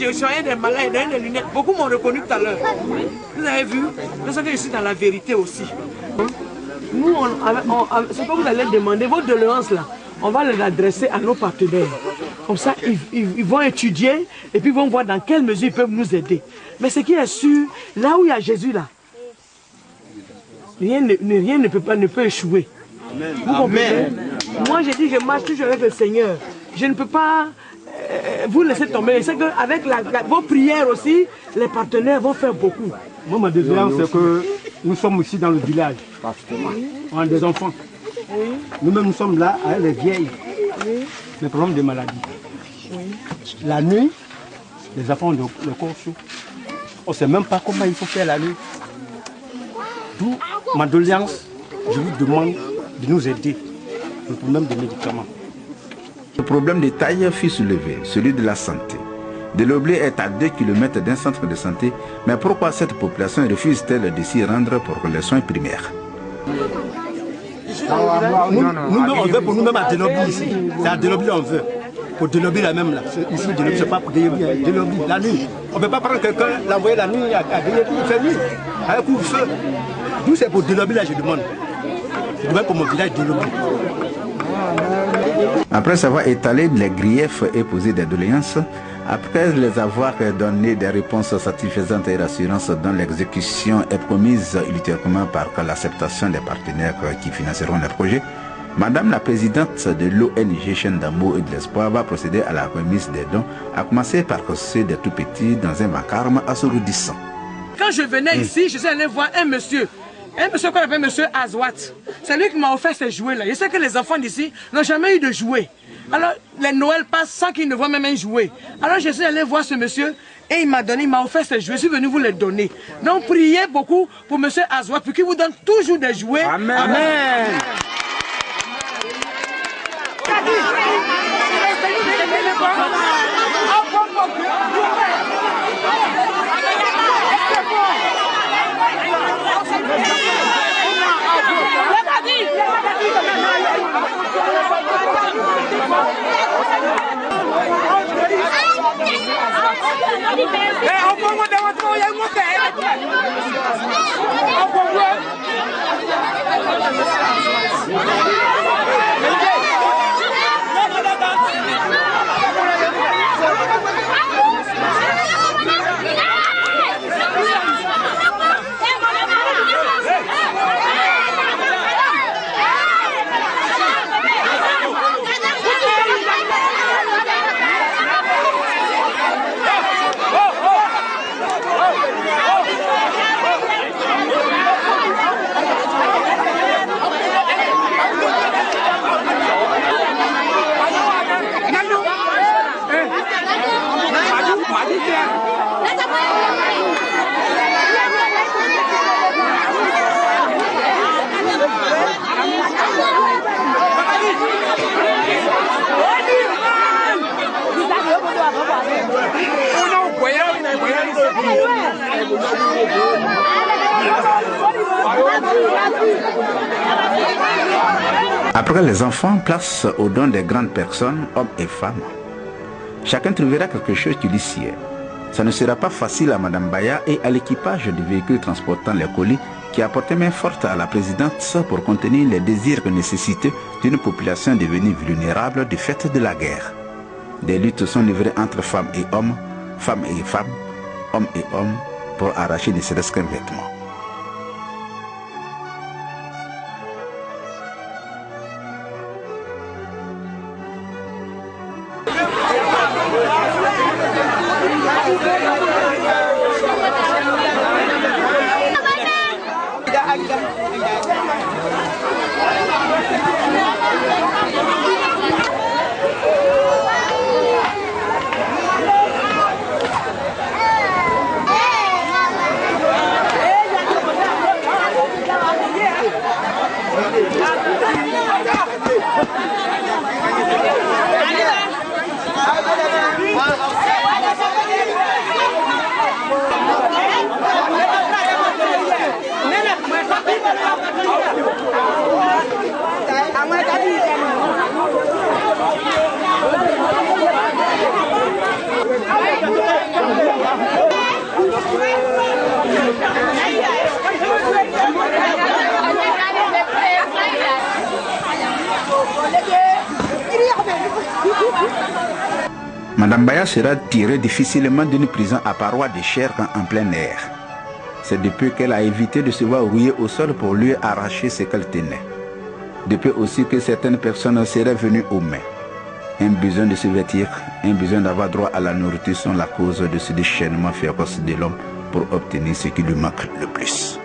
Je suis un des malins, il a des lunettes. Beaucoup m'ont reconnu tout à l'heure. Vous avez vu? C'est ça que je suis dans la vérité aussi. Nous, c'est comme vous allez demander, vos doléances là, on va les adresser à nos partenaires. Comme ça, ils vont étudier et puis ils vont voir dans quelle mesure ils peuvent nous aider. Mais ce qui est sûr, là où il y a Jésus là, rien ne peut échouer. Vous comprenez? Moi, j'ai dit, je marche toujours avec le Seigneur. Je ne peux pas vous laisser tomber. Je sais qu'avec vos prières aussi, les partenaires vont faire beaucoup. Moi, ma désolance, c'est que nous sommes ici dans le village. On a des enfants. Nous-mêmes, nous sommes là avec les vieilles. Les problèmes de maladie. La nuit, les enfants ont le corps chaud. On ne sait même pas comment il faut faire la nuit. D'où ma doléance, je vous demande de nous aider. Le problème des médicaments. Le problème de taille fut soulevé, celui de la santé. Deloblé est à 2 km d'un centre de santé, mais pourquoi cette population refuse-t-elle de s'y rendre pour les soins primaires? Nous, on veut pour nous-mêmes à Delobli ici. C'est à Delobli on veut. Pour Delobli la même là. Ici, Delobli, c'est pas pour Delobli, la nuit. On ne peut pas prendre quelqu'un, l'envoyer la nuit à Delobli, il fait nuit. Avec couvre-feu. D'où c'est pour Delobli là, je demande. Je demande pour mon village Delobli. Après avoir étalé les griefs et posé des doléances, après les avoir donné des réponses satisfaisantes et rassurantes dont l'exécution est promise ultérieurement par l'acceptation des partenaires qui financeront le projet, Madame la présidente de l'ONG Chaîne d'amour et de l'espoir va procéder à la remise des dons, à commencer par ceux des tout petits dans un vacarme assourdissant. Quand je venais ici, je suis allé voir un monsieur qu'on appelle monsieur Azwat. C'est lui qui m'a offert ces jouets-là. Je sais que les enfants d'ici n'ont jamais eu de jouets. Alors, les Noëls passent sans qu'ils ne voient même un jouet. Alors, je suis allé voir ce monsieur et il m'a offert ces jouets. Je suis venu vous les donner. Donc, priez beaucoup pour monsieur Azwat pour qu'il vous donne toujours des jouets. Amen. Amen. Après les enfants, place aux dons des grandes personnes, hommes et femmes. Chacun trouvera quelque chose qui lui sied. Ça ne sera pas facile à Madame Baya et à l'équipage du véhicule transportant les colis qui apportait main forte à la présidente pour contenir les désirs et nécessités d'une population devenue vulnérable du fait de la guerre. Des luttes sont livrées entre femmes et femmes, hommes et hommes, pour arracher ne serait-ce qu'un vêtement. Madame Baya sera tirée difficilement d'une prison à parois de chair en plein air. C'est depuis qu'elle a évité de se voir rouiller au sol pour lui arracher ce qu'elle tenait. Depuis aussi que certaines personnes seraient venues aux mains. Un besoin de se vêtir, un besoin d'avoir droit à la nourriture sont la cause de ce déchaînement féroce de l'homme pour obtenir ce qui lui manque le plus.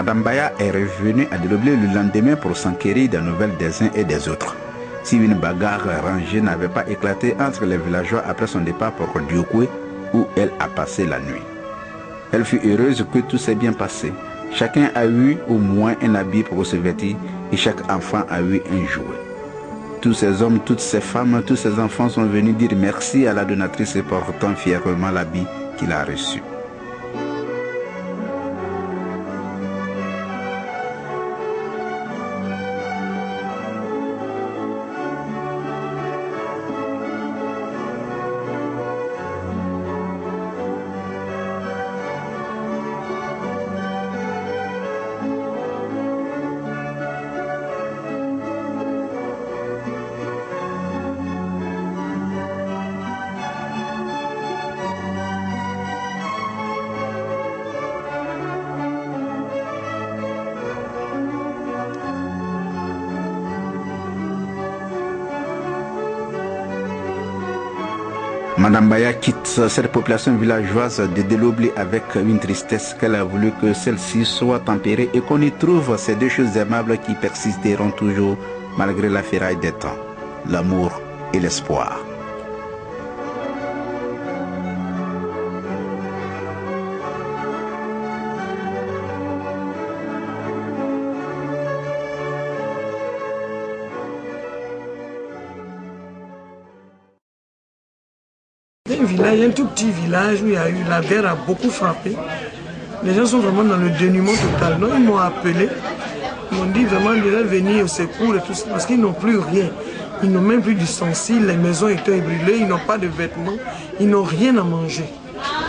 Madame Baya est revenue à Delobé le lendemain pour s'enquérir des nouvelles des uns et des autres. Si une bagarre rangée n'avait pas éclaté entre les villageois après son départ pour Diokwe, où elle a passé la nuit. Elle fut heureuse que tout s'est bien passé. Chacun a eu au moins un habit pour se vêtir et chaque enfant a eu un jouet. Tous ces hommes, toutes ces femmes, tous ces enfants sont venus dire merci à la donatrice portant fièrement l'habit qu'il a reçu. Madame Baya quitte cette population villageoise de Delobli avec une tristesse qu'elle a voulu que celle-ci soit tempérée et qu'on y trouve ces deux choses aimables qui persisteront toujours malgré la ferraille des temps, l'amour et l'espoir. Un village, un tout petit village où il y a eu, la guerre a beaucoup frappé. Les gens sont vraiment dans le dénuement total. Donc ils m'ont appelé, ils m'ont dit vraiment de venir au secours et tout ça, parce qu'ils n'ont plus rien. Ils n'ont même plus d'ustensiles, les maisons étaient brûlées, ils n'ont pas de vêtements, ils n'ont rien à manger.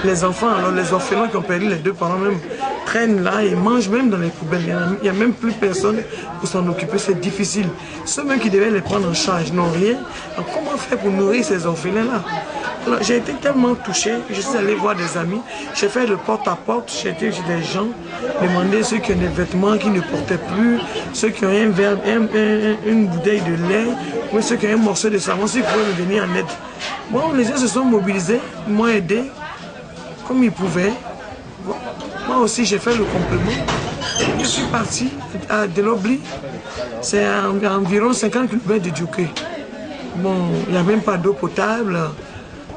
Les enfants, alors les orphelins qui ont perdu les deux parents même, traînent là et mangent même dans les poubelles. Il n'y a même plus personne pour s'en occuper, c'est difficile. Ceux même qui devaient les prendre en charge n'ont rien. Alors comment faire pour nourrir ces orphelins-là? J'ai été tellement touché, je suis allé voir des amis, j'ai fait le porte-à-porte, j'ai été chez des gens, demander ceux qui ont des vêtements qui ne portaient plus, ceux qui ont un verre, une bouteille de lait, ou ceux qui ont un morceau de savon, s'ils pouvaient me venir en aide. Bon, les gens se sont mobilisés, m'ont aidé comme ils pouvaient. Bon, moi aussi j'ai fait le complément. Je suis parti à Delobli, c'est à environ 50 km de Djouké. Bon, il n'y a même pas d'eau potable.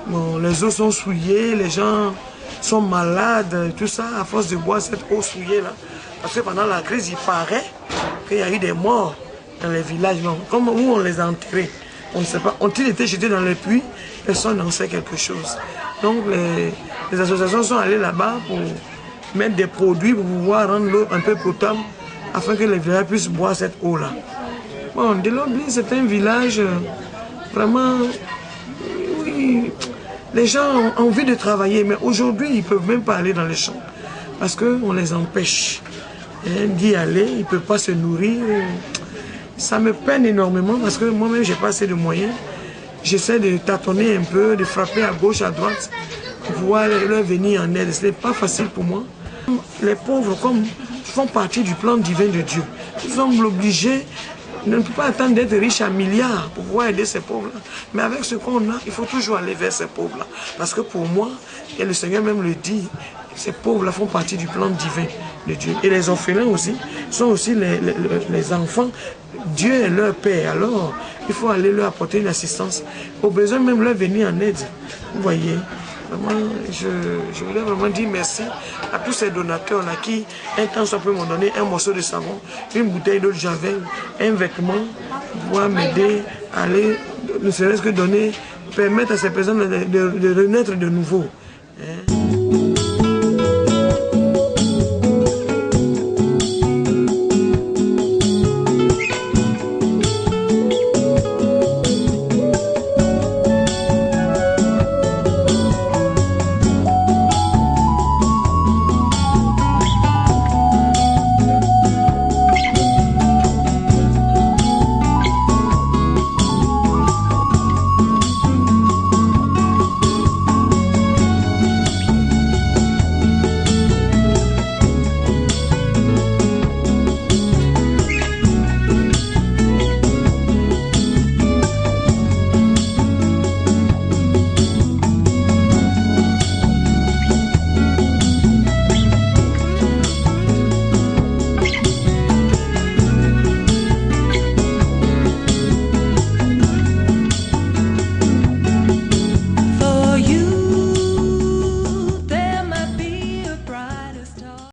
Bon, les eaux sont souillées, les gens sont malades, tout ça, à force de boire cette eau souillée là. Parce que pendant la crise, il paraît qu'il y a eu des morts dans les villages. Bon, comme où on les a enterrés, on ne sait pas. Ont-ils été jetés dans les puits? Personne n'en sait quelque chose. Donc les associations sont allées là-bas pour mettre des produits pour pouvoir rendre l'eau un peu potable afin que les villages puissent boire cette eau-là. Bon, Delobli, c'est un village vraiment... Oui, les gens ont envie de travailler, mais aujourd'hui, ils ne peuvent même pas aller dans les champs parce qu'on les empêche d'y aller, ils ne peuvent pas se nourrir. Ça me peine énormément parce que moi-même, je n'ai pas assez de moyens. J'essaie de tâtonner un peu, de frapper à gauche, à droite, pour pouvoir leur venir en aide. Ce n'est pas facile pour moi. Les pauvres, comme font partie du plan divin de Dieu, ils sont obligés. On ne peut pas attendre d'être riche à milliards pour pouvoir aider ces pauvres-là. Mais avec ce qu'on a, il faut toujours aller vers ces pauvres-là. Parce que pour moi, et le Seigneur même le dit, ces pauvres-là font partie du plan divin de Dieu. Et les orphelins aussi sont aussi les enfants. Dieu est leur père. Alors, il faut aller leur apporter une assistance. Au besoin même leur venir en aide. Vous voyez, vraiment, je voulais vraiment dire merci à tous ces donateurs-là qui, un temps, ça peut m'en donner un morceau de savon, une bouteille d'eau de javel, un vêtement, pour pouvoir m'aider à aller, ne serait-ce que donner, permettre à ces personnes de renaître de nouveau. Hein.